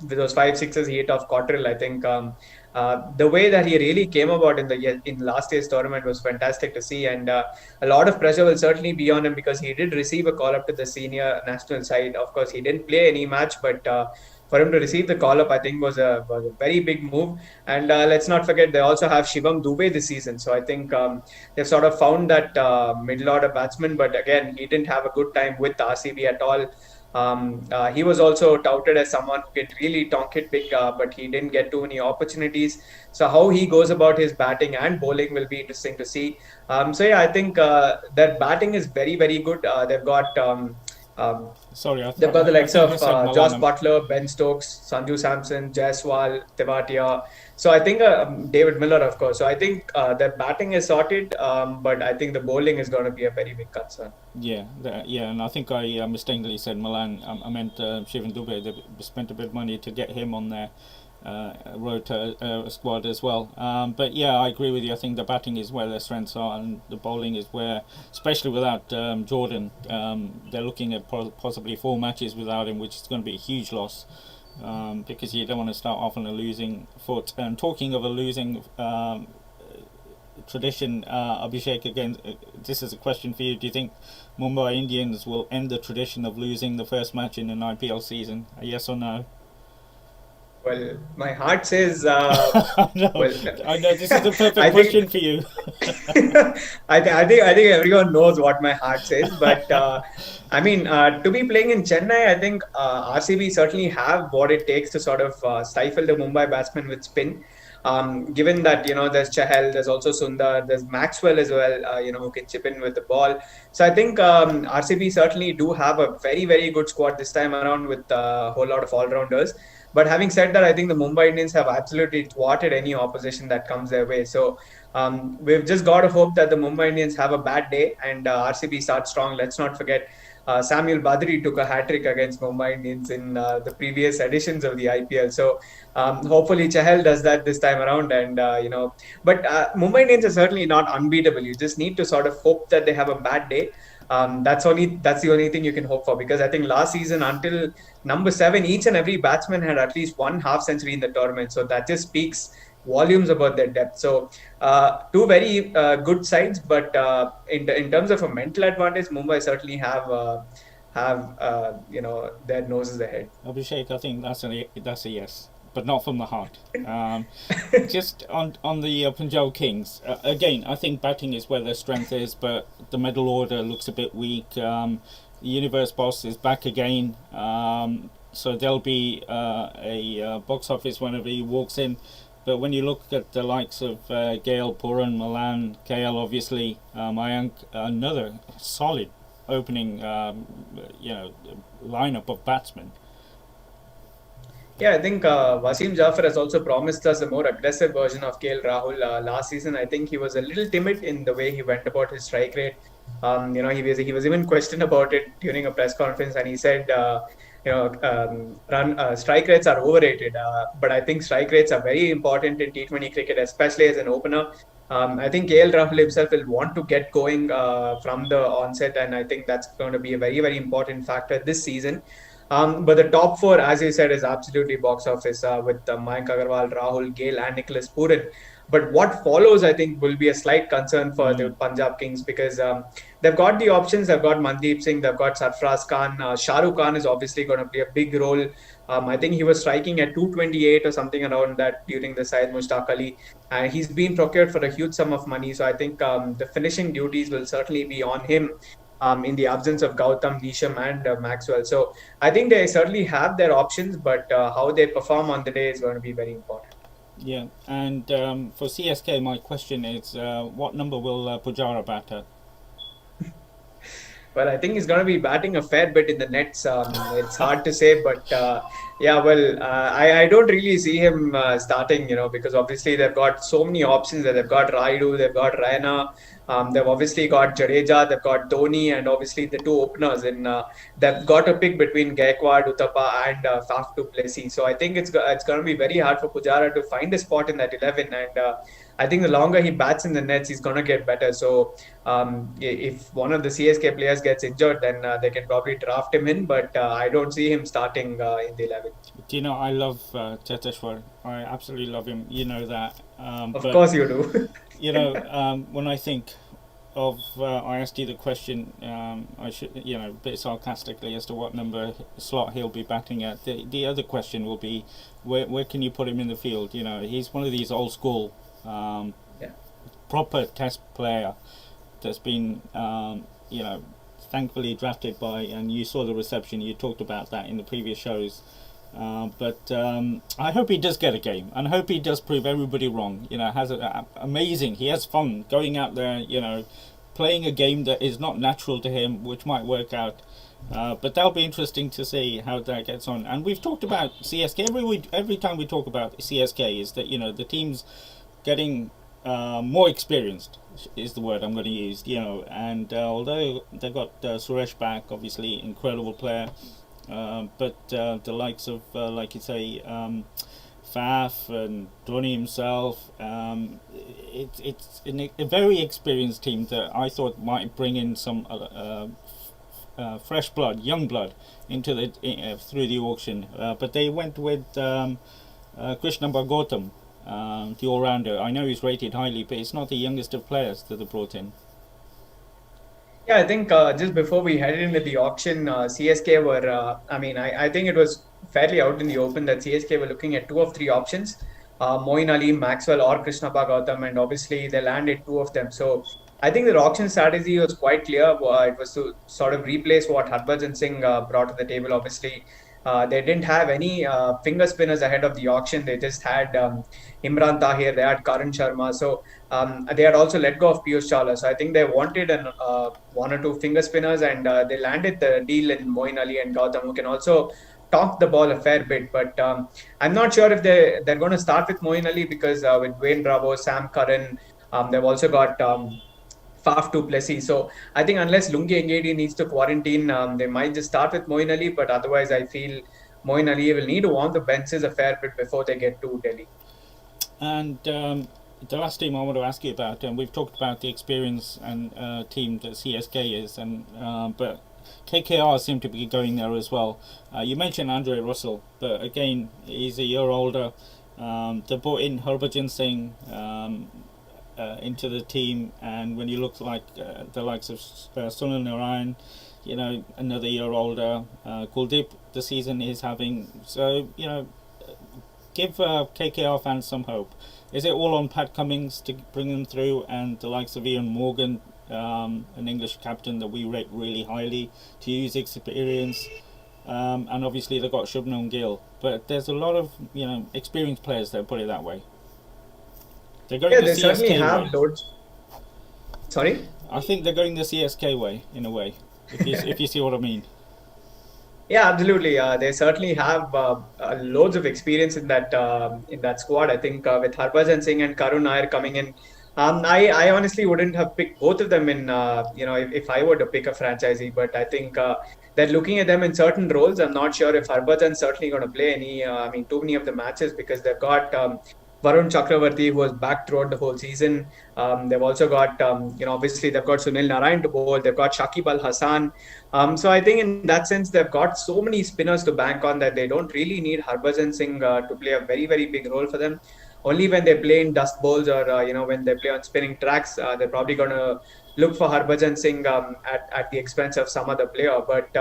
with those five sixes he hit off Cottrell. I think the way that he really came about in last year's tournament was fantastic to see, and a lot of pressure will certainly be on him because he did receive a call up to the senior national side. Of course, he didn't play any match, but for him to receive the call up, I think was a very big move. And let's not forget they also have Shivam Dubey this season, so I think they've sort of found that middle order batsman. But again, he didn't have a good time with RCB at all. He was also touted as someone who can really tonk it big, but he didn't get too many opportunities. So how he goes about his batting and bowling will be interesting to see. So yeah, I think their batting is very, very good. Um, Sorry, they've got the I likes think of I said Josh Milan. Butler, Ben Stokes, Sanju Samson, Jaiswal, Tewatia. So I think David Miller, of course. So I think their batting is sorted, but I think the bowling is going to be a very big concern. Yeah, yeah, and I think I mistakenly said Milan. I meant Shivan Dubey. They spent a bit of money to get him on their rota squad as well. But yeah, I agree with you. I think the batting is where their strengths are, and the bowling is where, especially without Jordan, they're looking at possibly 4 matches without him, which is going to be a huge loss. Because you don't want to start off on a losing foot. And talking of a losing tradition, Abhishek, again, this is a question for you. Do you think Mumbai Indians will end the tradition of losing the first match in an IPL season? A yes or no? Well, my heart says, I know, well, I know. This is the perfect I think question for you. I think everyone knows what my heart says, but I mean, to be playing in Chennai, I think RCB certainly have what it takes to sort of stifle the Mumbai batsmen with spin. Given that there's Chahal, there's also Sundar, there's Maxwell as well, who can chip in with the ball. So I think RCB certainly do have a very very good squad this time around with a whole lot of all rounders. But having said that, I think the Mumbai Indians have absolutely thwarted any opposition that comes their way. So we've just got to hope that the Mumbai Indians have a bad day and RCB starts strong. Let's not forget Samuel Badri took a hat trick against Mumbai Indians in the previous editions of the IPL. So hopefully Chahal does that this time around. And but Mumbai Indians are certainly not unbeatable. You just need to sort of hope that they have a bad day. That's the only thing you can hope for, because I think last season until number seven, each and every batsman had at least one half century in the tournament. So that just speaks volumes about their depth. So two very good sides, but in terms of a mental advantage, Mumbai certainly have their noses ahead. Abhishek, I think that's a yes, but not from the heart. Just on the Punjab Kings again, I think batting is where their strength is, but the middle order looks a bit weak. the universe boss is back again. So there'll be a box office whenever he walks in. But when you look at the likes of Gale, Puran, Milan, KL, obviously, Mayank, another solid opening, lineup of batsmen. Yeah, I think Wasim Jafar has also promised us a more aggressive version of KL Rahul. Last season, I think he was a little timid in the way he went about his strike rate. He was even questioned about it during a press conference, and he said, run strike rates are overrated. But I think strike rates are very important in T20 cricket, especially as an opener. I think KL Rahul himself will want to get going from the onset, and I think that's going to be a very, very important factor this season. But the top four, as you said, is absolutely box office with Mayank Agarwal, Rahul, Gale, and Nicholas Puran. But what follows, I think, will be a slight concern for the Mm. Punjab Kings because they've got the options. They've got Mandeep Singh, they've got Sarfraz Khan. Shah Rukh Khan is obviously going to play a big role. I think he was striking at 228 or something around that during the Syed Mushtaq Ali. And he's been procured for a huge sum of money. So I think the finishing duties will certainly be on him in the absence of Gautam, Nisham, and Maxwell. So I think they certainly have their options, but how they perform on the day is going to be very important. Yeah, and for CSK, my question is, what number will Pujara bat at? Well, I think he's going to be batting a fair bit in the nets. It's hard to say, but yeah, well, I don't really see him starting, because obviously they've got so many options. They've got Raidu, they've got Raina, they've obviously got Jadeja, they've got Dhoni, and obviously the two openers. And they've got to pick between Gaikwad, Uthappa, and Faf du Plessis. So I think it's going to be very hard for Pujara to find a spot in that 11. And I think the longer he bats in the nets, he's going to get better. So if one of the CSK players gets injured, then they can probably draft him in. But I don't see him starting in the 11. Do you know I love Cheteshwar? I absolutely love him. You know that. Of But course you do. when I think of, I asked you the question. I should, a bit sarcastically as to what number slot he'll be batting at. The other question will be, where can you put him in the field? He's one of these old school, Yeah. proper Test player that's been, thankfully drafted by, and you saw the reception. You talked about that in the previous shows. But I hope he does get a game, and I hope he does prove everybody wrong. Has amazing. He has fun going out there. Playing a game that is not natural to him, which might work out. But that'll be interesting to see how that gets on. And we've talked about CSK every time we talk about CSK is that the team's getting more experienced is the word I'm going to use. And although they've got Suresh back, obviously incredible player. But the likes of, like you say, Faf and Dhoni himself, it's a very experienced team that I thought might bring in some fresh blood, young blood, into through the auction. But they went with Krishna Bhagotam, the all-rounder. I know he's rated highly, but it's not the youngest of players that they brought in. Yeah, I think just before we headed into the auction, CSK were, I think it was fairly out in the open that CSK were looking at two of three options, Moeen Ali, Maxwell, or Krishna Gautam, and obviously they landed two of them. So I think the auction strategy was quite clear. It was to sort of replace what Harbhajan Singh brought to the table. Obviously, they didn't have any finger spinners ahead of the auction. They just had Imran Tahir, they had Karan Sharma. So they had also let go of Piyush Chawla. So I think they wanted one or two finger spinners, and they landed the deal in Moeen Ali and Gautam, who can also talk the ball a fair bit. But I'm not sure if they're going to start with Moeen Ali because with Dwayne Bravo, Sam Curran, they've also got Faf du Plessis. So I think unless Lungi Engedi needs to quarantine, they might just start with Moeen Ali. But otherwise, I feel Moeen Ali will need to warm the benches a fair bit before they get to Delhi. And the last team I want to ask you about, and we've talked about the experience and team that CSK is, and but KKR seem to be going there as well. You mentioned Andre Russell, but again, he's a year older. They brought in Harbhajan Singh into the team, and when you look like the likes of Sunil Narayan, another year older. Kuldeep, the season is having, so give KKR fans some hope. Is it all on Pat Cummins to bring them through, and the likes of Ian Morgan an English captain that we rate really highly, to use experience. And obviously they've got Shubman Gill, but there's a lot of experienced players there. Put it that way. They're going Yeah, the they certainly CSK have way. loads. Sorry. I think they're going the CSK way in a way. If you see what I mean. Yeah, absolutely. They certainly have loads of experience in that squad. I think with Harbhajan Singh and Karun Nair coming in, I honestly wouldn't have picked both of them in if I were to pick a franchisee. But I think that looking at them in certain roles, I'm not sure if Harbhajan's certainly going to play any. I mean, too many of the matches because they've got Varun Chakravarti who was back throughout the whole season. They've also got obviously they've got Sunil Narayan to bowl. They've got Shakib Al Hassan. So I think in that sense, they've got so many spinners to bank on that they don't really need Harbhajan Singh to play a very, very big role for them. Only when they play in dust bowls or when they play on spinning tracks, they're probably going to look for Harbhajan Singh at the expense of some other player. But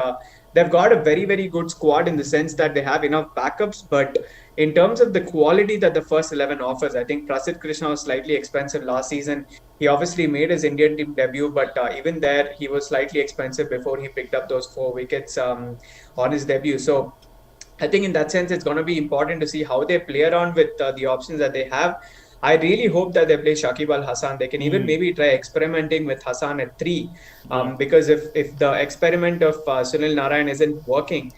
they've got a very, very good squad in the sense that they have enough backups. But in terms of the quality that the first 11 offers, I think Prasid Krishna was slightly expensive last season. He obviously made his Indian team debut, but even there, he was slightly expensive before he picked up those 4 wickets on his debut. So I think in that sense, it's going to be important to see how they play around with the options that they have. I really hope that they play Shakib Al Hassan. They can even Mm, maybe try experimenting with Hassan at three, yeah. because if the experiment of Sunil Narayan isn't working,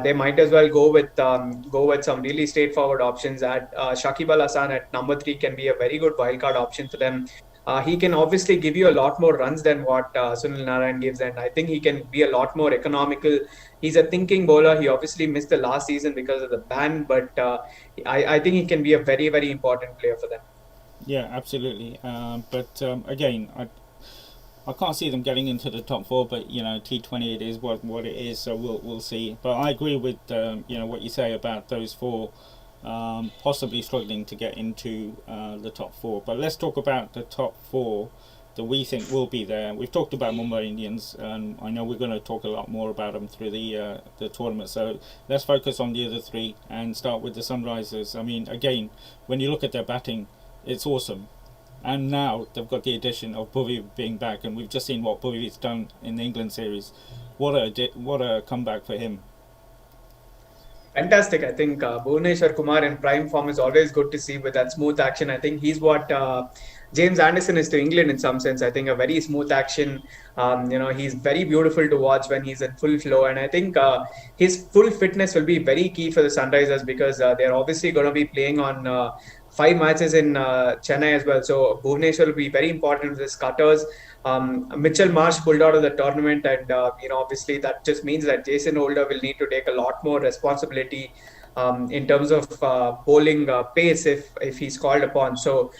they might as well go with some really straightforward options. At Shakib Al Hassan at number three can be a very good wildcard option for them. He can obviously give you a lot more runs than what Sunil Narayan gives, and I think he can be a lot more economical. He's a thinking bowler. He obviously missed the last season because of the ban, but I think he can be a very, very important player for them. Yeah, absolutely. But again, I can't see them getting into the top four. But T20 it is what it is. So we'll see. But I agree with what you say about those four possibly struggling to get into the top four. But let's talk about the top four that we think will be there. We've talked about Mumbai Indians, and I know we're going to talk a lot more about them through the tournament. So let's focus on the other three and start with the Sunrisers. I mean, again, when you look at their batting, it's awesome. And now they've got the addition of Bhuvi being back, and we've just seen what Bhuvi's done in the England series. What a comeback for him. Fantastic. I think Bhuvneshwar Kumar in prime form is always good to see with that smooth action. I think he's what James Anderson is to England in some sense. I think a very smooth action. He's very beautiful to watch when he's in full flow. And I think his full fitness will be very key for the Sunrisers because they're obviously going to be playing on 5 matches in Chennai as well. So Bhuvneshwar will be very important with his cutters. Mitchell Marsh pulled out of the tournament, and obviously that just means that Jason Holder will need to take a lot more responsibility in terms of bowling pace if he's called upon. So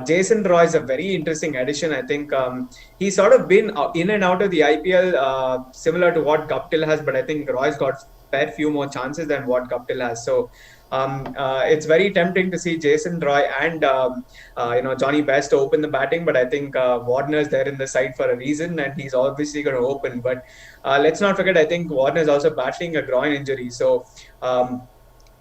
Jason Roy is a very interesting addition. I think he's sort of been in and out of the IPL similar to what Guptill has, but I think Roy's got fair few more chances than what Guptill has. So it's very tempting to see Jason Roy and Johnny Best to open the batting, but I think Warner's there in the side for a reason, and he's obviously going to open. But let's not forget, I think Warner's also battling a groin injury, so.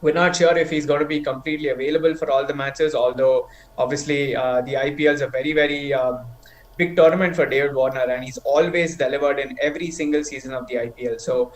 We're not sure if he's going to be completely available for all the matches, although obviously the IPL is a very, very big tournament for David Warner, and he's always delivered in every single season of the IPL. So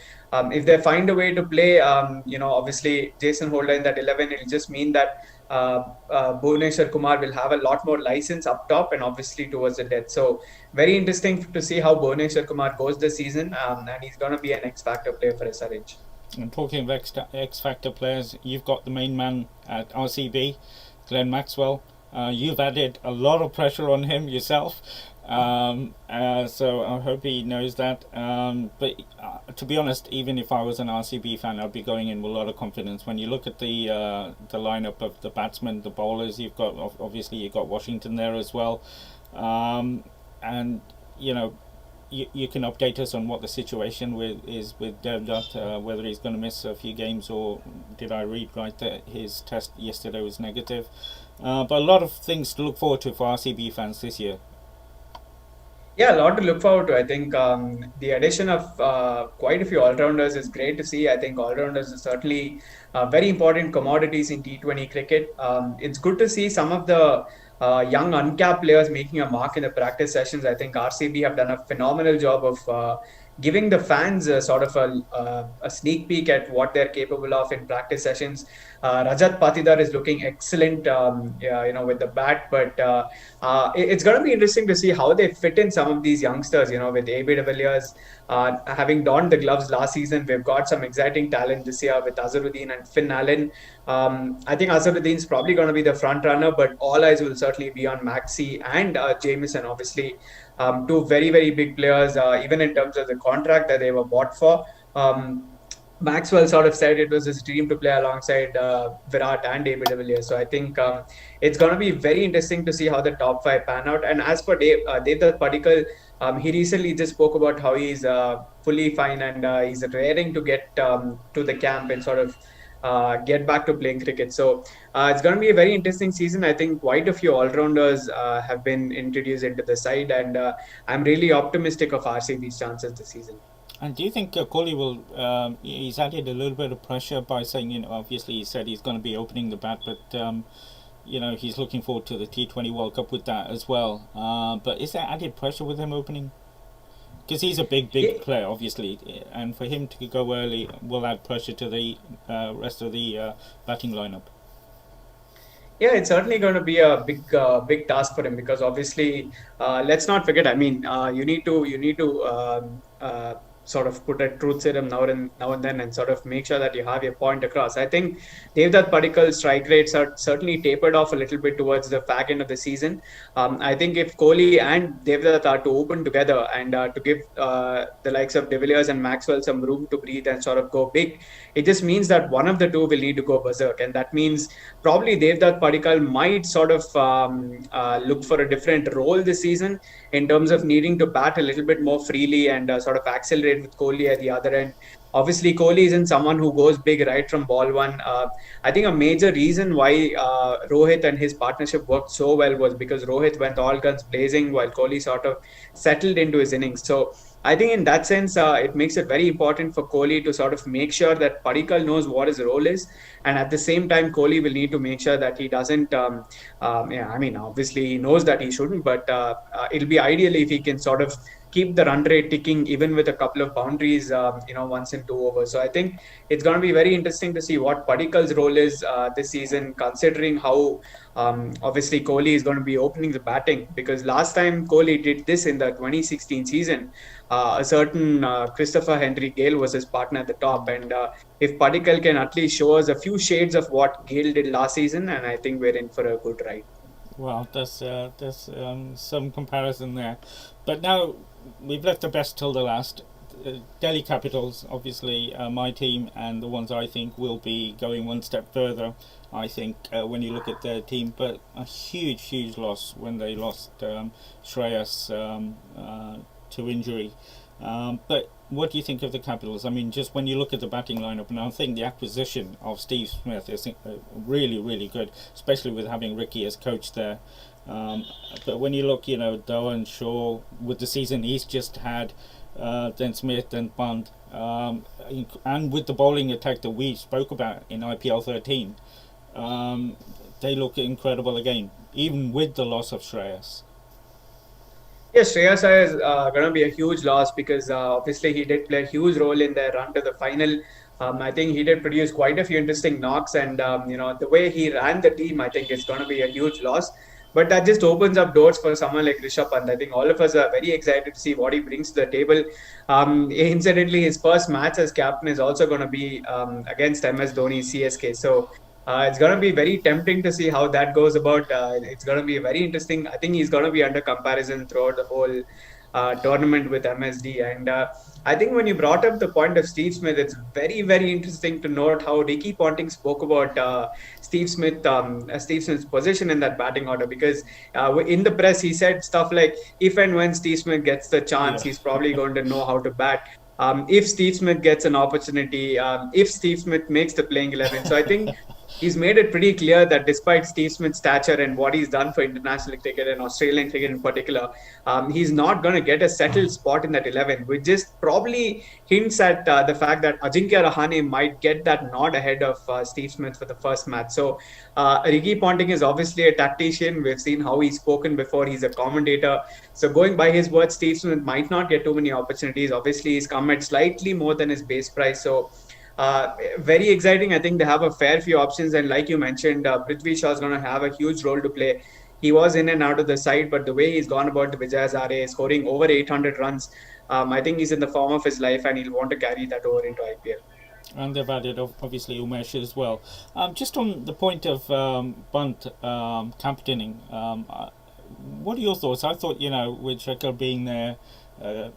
if they find a way to play, obviously Jason Holder in that 11, it'll just mean that Bhuvneshwar Kumar will have a lot more license up top and obviously towards the death. So very interesting to see how Bhuvneshwar Kumar goes this season, and he's going to be an X factor player for SRH. And talking of X Factor players, you've got the main man at RCB, Glenn Maxwell. You've added a lot of pressure on him yourself, so I hope he knows that. But to be honest, even if I was an RCB fan, I'd be going in with a lot of confidence. When you look at the lineup of the batsmen, the bowlers, you've got Washington there as well, and you know you can update us on what the situation is with Devdutt, whether he's going to miss a few games, or did I read right that his test yesterday was negative? But a lot of things to look forward to for RCB fans this year. Yeah, a lot to look forward to. I think the addition of quite a few all-rounders is great to see. I think all-rounders are certainly very important commodities in T20 cricket. It's good to see some of the young uncapped players making a mark in the practice sessions. I think RCB have done a phenomenal job of giving the fans sort of a sneak peek at what they're capable of in practice sessions. Rajat Patidar is looking excellent, yeah, with the bat, but it's going to be interesting to see how they fit in some of these youngsters. With AB de Villiers having donned the gloves last season, we've got some exciting talent this year with Azharuddin and Finn Allen. I think Azharuddin is probably going to be the front runner, but all eyes will certainly be on Maxi and Jameson, obviously. Two very, very big players, even in terms of the contract that they were bought for. Maxwell sort of said it was his dream to play alongside Virat and David de Villiers. So I think it's going to be very interesting to see how the top five pan out. And as for Devdutt Padikkal, he recently just spoke about how he's fully fine and he's raring to get to the camp and sort of get back to playing cricket. So it's going to be a very interesting season. I think quite a few all-rounders have been introduced into the side, and I'm really optimistic of RCB's chances this season. And do you think Kohli will? He's added a little bit of pressure by saying, obviously he said he's going to be opening the bat, but he's looking forward to the T20 World Cup with that as well. But is there added pressure with him opening? Because he's a big Yeah, player, obviously, and for him to go early will add pressure to the rest of the batting lineup. yeah, it's certainly going to be a big task for him because obviously, let's not forget. I mean, you need to sort of put a truth serum now and then, and sort of make sure that you have your point across. I think Devdutt Padikkal's strike rates are certainly tapered off a little bit towards the back end of the season. I think if Kohli and Devdutt are to open together and to give the likes of De Villiers and Maxwell some room to breathe and sort of go big, it just means that one of the two will need to go berserk, and that means probably Devdutt Padikkal might sort of look for a different role this season in terms of needing to bat a little bit more freely and sort of accelerate with Kohli at the other end. Obviously, Kohli isn't someone who goes big right from ball one. I think a major reason why Rohit and his partnership worked so well was because Rohit went all guns blazing while Kohli sort of settled into his innings. So I think in that sense, it makes it very important for Kohli to sort of make sure that Padikkal knows what his role is, and at the same time, Kohli will need to make sure that he doesn't. Yeah, I mean, obviously he knows that he shouldn't, but it'll be ideal if he can sort of keep the run rate ticking, even with a couple of boundaries, once in two overs. So I think it's going to be very interesting to see what Padikkal's role is this season, considering how obviously Kohli is going to be opening the batting. Because last time Kohli did this in the 2016 season, a certain Christopher Henry Gale was his partner at the top, and if Padikkal can at least show us a few shades of what Gale did last season, and I think we're in for a good ride. Well, there's some comparison there, but now we've left the best till the last. Delhi Capitals, obviously, my team and the ones I think will be going one step further. I think when you look at their team, but a huge loss when they lost Shreyas to injury. But what do you think of the Capitals? I mean, just when you look at the batting lineup, and I think the acquisition of Steve Smith is really good, especially with having Ricky as coach there. Um, but when you look, Darren Shaw with the season he's just had, then Smith and Bond, and with the bowling attack that we spoke about in IPL 13, um, they look incredible again, even with the loss of Shreyas. Yes, Shreyas Iyer is going to be a huge loss because obviously he did play a huge role in their run to the final. I think he did produce quite a few interesting knocks, and the way he ran the team, I think it's going to be a huge loss. But that just opens up doors for someone like Rishabh Pant. I think all of us are very excited to see what he brings to the table. Incidentally, his first match as captain is also going to be against MS Dhoni CSK. So it's going to be very tempting to see how that goes about. It's going to be very interesting. I think he's going to be under comparison throughout the whole tournament with MSD. And I think when you brought up the point of Steve Smith, it's very interesting to note how Ricky Ponting spoke about Steve Smith's position in that batting order. Because in the press, he said stuff like, if and when Steve Smith gets the chance, Yeah. he's probably going to know how to bat. If Steve Smith gets an opportunity, if Steve Smith makes the playing 11. So I think He's made it pretty clear that despite Steve Smith's stature and what he's done for international cricket and Australian cricket in particular, he's not going to get a settled spot in that 11, which just probably hints at the fact that Ajinkya Rahane might get that nod ahead of Steve Smith for the first match. So, Ricky Ponting is obviously a tactician. We've seen how he's spoken before. He's a commentator. So, going by his words, Steve Smith might not get too many opportunities. Obviously, he's come at slightly more than his base price. So, very exciting. I think they have a fair few options, and like you mentioned, Prithvi Shaw is going to have a huge role to play. He was in and out of the side, but the way he's gone about the Vijay Hazare, scoring over 800 runs, I think he's in the form of his life, and he'll want to carry that over into IPL. And they've added obviously Umesh as well. Just on the point of Bunt captaining, what are your thoughts? I thought, with Shekhar being there, uh,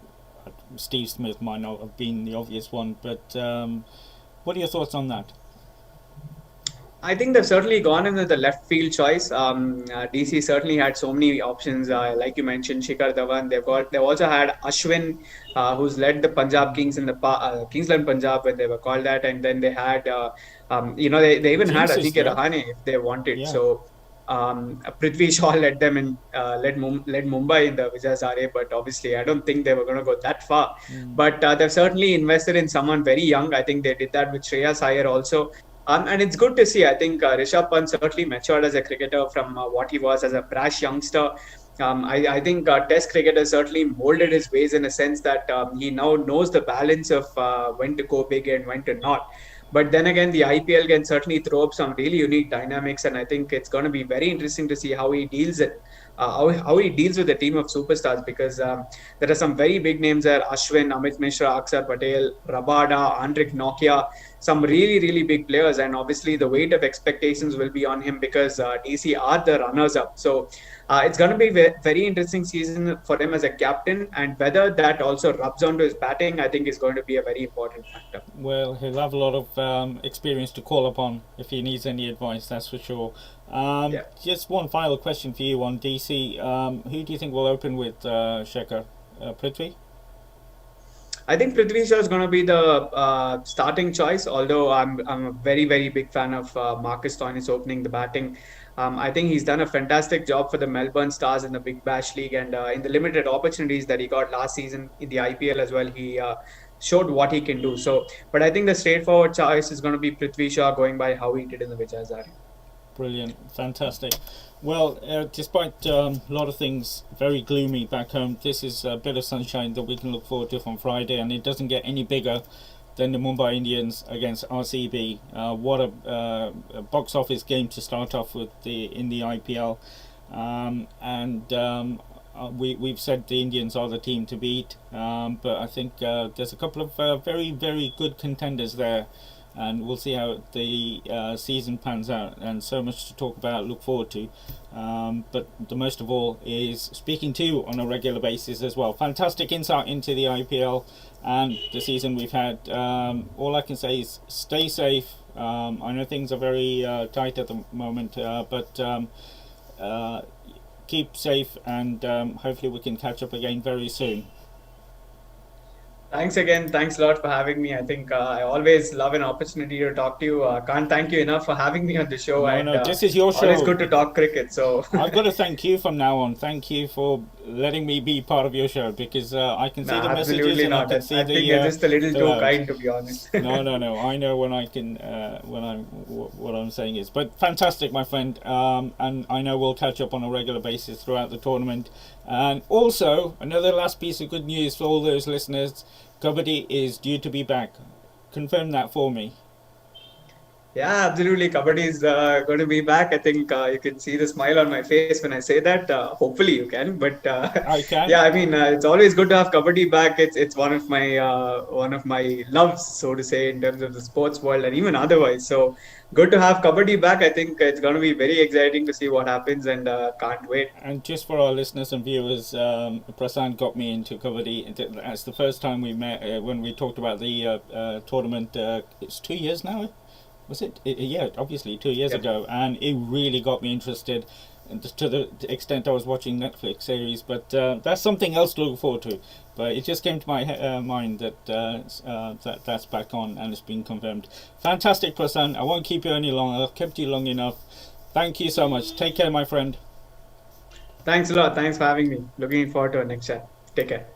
Steve Smith might not have been the obvious one, but what are your thoughts on that? I think they've certainly gone in with the left field choice. DC certainly had so many options, like you mentioned, Shikhar Dhawan. They've also had Ashwin, who's led the Punjab Kings in the Kingsland Punjab when they were called that, and then they had, they even had Jinx is Ajinkya there. Rahane if they wanted. Yeah. So Prithvi Shaw led them in, led Mumbai in the Vijay Hazare, but obviously I don't think they were going to go that far. Mm. But they've certainly invested in someone very young. I think they did that with Shreyas Iyer also. And it's good to see. I think Rishabh Pant certainly matured as a cricketer from what he was as a brash youngster. I think Test cricket has certainly molded his ways in a sense that he now knows the balance of when to go big and when to not. But then again, the IPL can certainly throw up some really unique dynamics, and I think it's going to be very interesting to see how he deals it, how he deals with a team of superstars because there are some very big names there: Ashwin, Amit Mishra, Akshar Patel, Rabada, Andrik Nokia, some really, really big players. And obviously, the weight of expectations will be on him because DC are the runners up. So it's going to be a very interesting season for him as a captain. And whether that also rubs onto his batting, I think is going to be a very important factor. Well, he'll have a lot of experience to call upon if he needs any advice, that's for sure. Yeah. Just one final question for you on DC. Who do you think will open with Shekhar? Prithvi? I think Prithvi Shaw is going to be the starting choice. Although I'm a very very big fan of Marcus Stoinis opening the batting. I think he's done a fantastic job for the Melbourne Stars in the Big Bash League and in the limited opportunities that he got last season in the IPL as well. He showed what he can do. So, but I think the straightforward choice is going to be Prithvi Shaw going by how he did in the Vijay Hazare. Brilliant, fantastic. Well, despite a lot of things very gloomy back home, this is a bit of sunshine that we can look forward to from Friday, and it doesn't get any bigger than the Mumbai Indians against RCB. What a box office game to start off with in the IPL, and we've said the Indians are the team to beat, but I think there's a couple of very very good contenders there, and we'll see how the season pans out. And so much to talk about, look forward to. But the most of all is speaking to you on a regular basis as well. Fantastic insight into the IPL and the season we've had. All I can say is stay safe. I know things are very tight at the moment, but keep safe, and hopefully we can catch up again very soon. Thanks again. Thanks a lot for having me. I think I always love an opportunity to talk to you. Can't thank you enough for having me on the show, No, and no, this is your always show. good to talk cricket. So, I've got to thank you from now on. Thank you for letting me be part of your show, because I can see nah, the messages absolutely and I not. can see I think you're just a little the too loves. kind, to be honest. No, no, no. I know when I can when I'm what I'm saying is. But fantastic, my friend. And I know we'll catch up on a regular basis throughout the tournament. And also another last piece of good news for all those listeners: Kabaddi is due to be back. Confirm that for me. Yeah, absolutely. Kabaddi is going to be back. I think you can see the smile on my face when I say that. Hopefully, you can. But I can. yeah, I mean, it's always good to have Kabaddi back. It's one of my loves, so to say, in terms of the sports world and even otherwise. So good to have Kabaddi back. I think it's going to be very exciting to see what happens, and can't wait. And just for our listeners and viewers, Prasen got me into Kabaddi. That's the first time we met when we talked about the tournament. It's 2 years now. Was it? Yeah, obviously 2 years Yep. ago, and it really got me interested. to the extent I was watching Netflix series. But that's something else to look forward to. But it just came to my mind that that's back on and it's been confirmed. Fantastic, Prasen. I won't keep you any longer. I've kept you long enough. Thank you so much. Take care, my friend. Thanks a lot. Thanks for having me. Looking forward to our next chat. Take care.